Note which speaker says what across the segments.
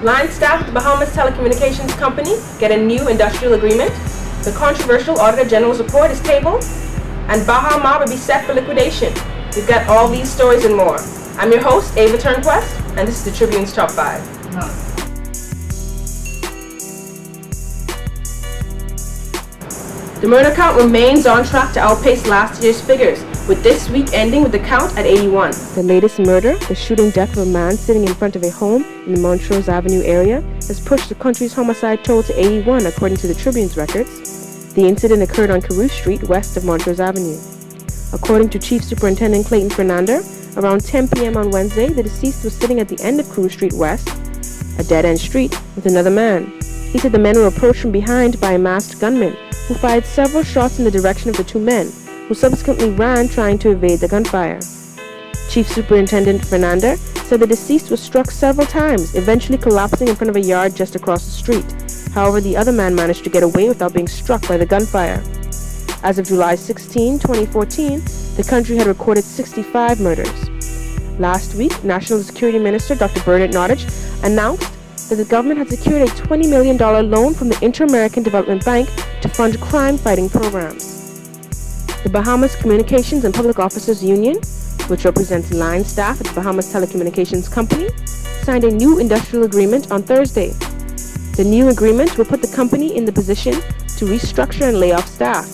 Speaker 1: Line staff at the Bahamas Telecommunications Company get a new industrial agreement. The controversial Auditor General's report is tabled. And Bahama will be set for liquidation. We've got all these stories and more. I'm your host, Ava Turnquest, and this is the Tribune's Top 5. The murder count remains on track to outpace last year's figures, with this week ending with the count at 81. The latest murder, the shooting death of a man sitting in front of a home in the Montrose Avenue area, has pushed the country's homicide toll to 81, according to the Tribune's records. The incident occurred on Carew Street, west of Montrose Avenue. According to Chief Superintendent Clayton Fernanda, around 10 p.m. on Wednesday, the deceased was sitting at the end of Carew Street West, a dead-end street, with another man. He said the men were approached from behind by a masked gunman, who fired several shots in the direction of the two men, who subsequently ran trying to evade the gunfire. Chief Superintendent Fernanda said the deceased was struck several times, eventually collapsing in front of a yard just across the street. However, the other man managed to get away without being struck by the gunfire. As of July 16, 2014, the country had recorded 65 murders. Last week, National Security Minister Dr. Bernard Nottage announced that the government had secured a $20 million loan from the Inter-American Development Bank to fund crime-fighting programs. The Bahamas Communications and Public Officers Union, which represents line staff at the Bahamas Telecommunications Company, signed a new industrial agreement on Thursday. The new agreement will put the company in the position to restructure and lay off staff.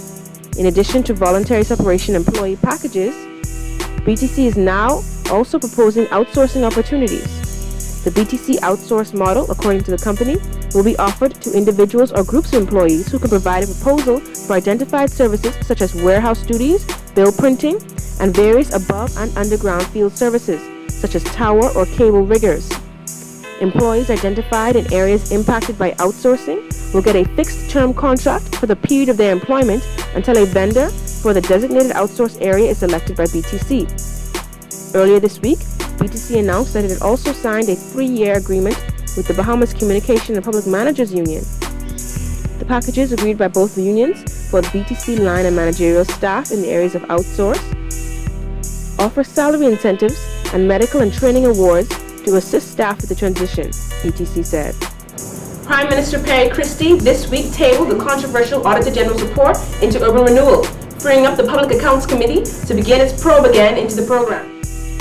Speaker 1: In addition to voluntary separation employee packages, BTC is now also proposing outsourcing opportunities. The BTC outsource model, according to the company, will be offered to individuals or groups of employees who can provide a proposal for identified services such as warehouse duties, bill printing, and various above and underground field services, such as tower or cable riggers. Employees identified in areas impacted by outsourcing will get a fixed-term contract for the period of their employment until a vendor for the designated outsource area is selected by BTC. Earlier this week, BTC announced that it had also signed a 3-year agreement with the Bahamas Communication and Public Managers Union. The packages agreed by both the unions for the BTC line and managerial staff in the areas of outsource offer salary incentives and medical and training awards to assist staff with the transition, BTC said. Prime Minister Perry Christie this week tabled the controversial Auditor General's report into urban renewal, freeing up the Public Accounts Committee to begin its probe again into the program.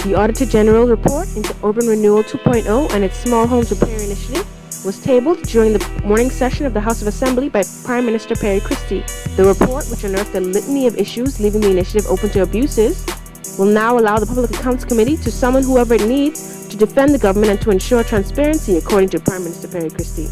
Speaker 1: The Auditor General report into Urban Renewal 2.0 and its Small Homes Repair Initiative was tabled during the morning session of the House of Assembly by Prime Minister Perry Christie. The report, which unearthed a litany of issues leaving the initiative open to abuses, will now allow the Public Accounts Committee to summon whoever it needs to defend the government and to ensure transparency, according to Prime Minister Perry Christie.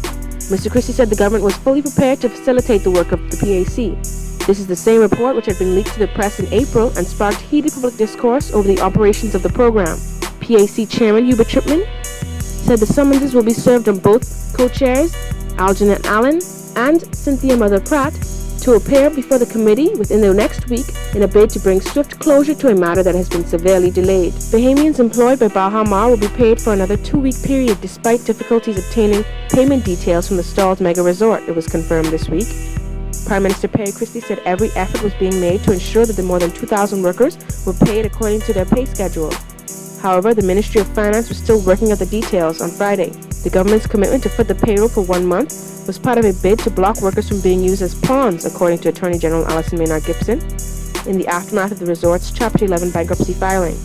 Speaker 1: Mr. Christie said the government was fully prepared to facilitate the work of the PAC. This is the same report which had been leaked to the press in April and sparked heated public discourse over the operations of the program. PAC Chairman Hubert Tripman said the summonses will be served on both co-chairs, Algernon Allen and Cynthia Mother Pratt, to appear before the committee within the next week in a bid to bring swift closure to a matter that has been severely delayed. Bahamians employed by Bahama will be paid for another 2-week period despite difficulties obtaining payment details from the stalled mega resort, it was confirmed this week. Prime Minister Perry Christie said every effort was being made to ensure that the more than 2,000 workers were paid according to their pay schedule. However, the Ministry of Finance was still working out the details on Friday. The government's commitment to foot the payroll for 1 month was part of a bid to block workers from being used as pawns, according to Attorney General Alison Maynard Gibson, in the aftermath of the resort's Chapter 11 bankruptcy filing.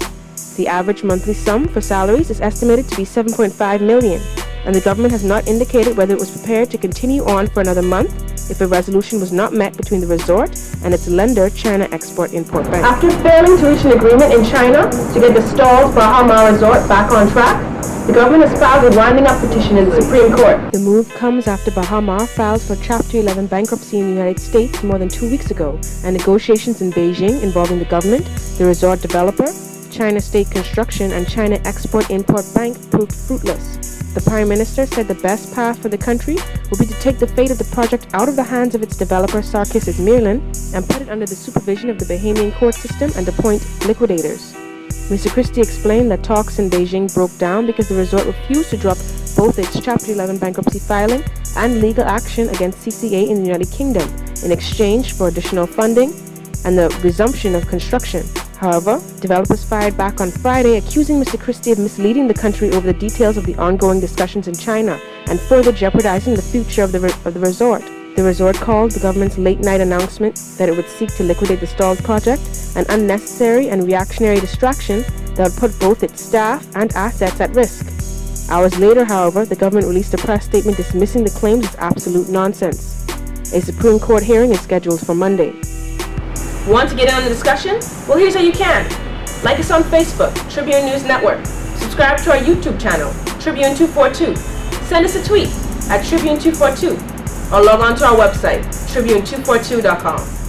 Speaker 1: The average monthly sum for salaries is estimated to be $7.5 million, and the government has not indicated whether it was prepared to continue on for another month if a resolution was not met between the resort and its lender, China Export-Import Bank. After failing to reach an agreement in China to get the stalled Bahama Resort back on track, the government has filed a winding up petition in the Supreme Court. The move comes after Bahama filed for Chapter 11 bankruptcy in the United States more than 2 weeks ago, and negotiations in Beijing involving the government, the resort developer, China State Construction, and China Export-Import Bank proved fruitless. The Prime Minister said the best path for the country would be to take the fate of the project out of the hands of its developer Sarkis Mirlan and put it under the supervision of the Bahamian court system and appoint liquidators. Mr. Christie explained that talks in Beijing broke down because the resort refused to drop both its Chapter 11 bankruptcy filing and legal action against CCA in the United Kingdom in exchange for additional funding and the resumption of construction. However, developers fired back on Friday, accusing Mr. Christie of misleading the country over the details of the ongoing discussions in China and further jeopardizing the future of the resort. The resort called the government's late-night announcement that it would seek to liquidate the stalled project an unnecessary and reactionary distraction that would put both its staff and assets at risk. Hours later, however, the government released a press statement dismissing the claims as absolute nonsense. A Supreme Court hearing is scheduled for Monday. Want to get in on the discussion? Well, here's how you can. Like us on Facebook, Tribune News Network. Subscribe to our YouTube channel, Tribune242. Send us a tweet at Tribune242. Or log on to our website, Tribune242.com.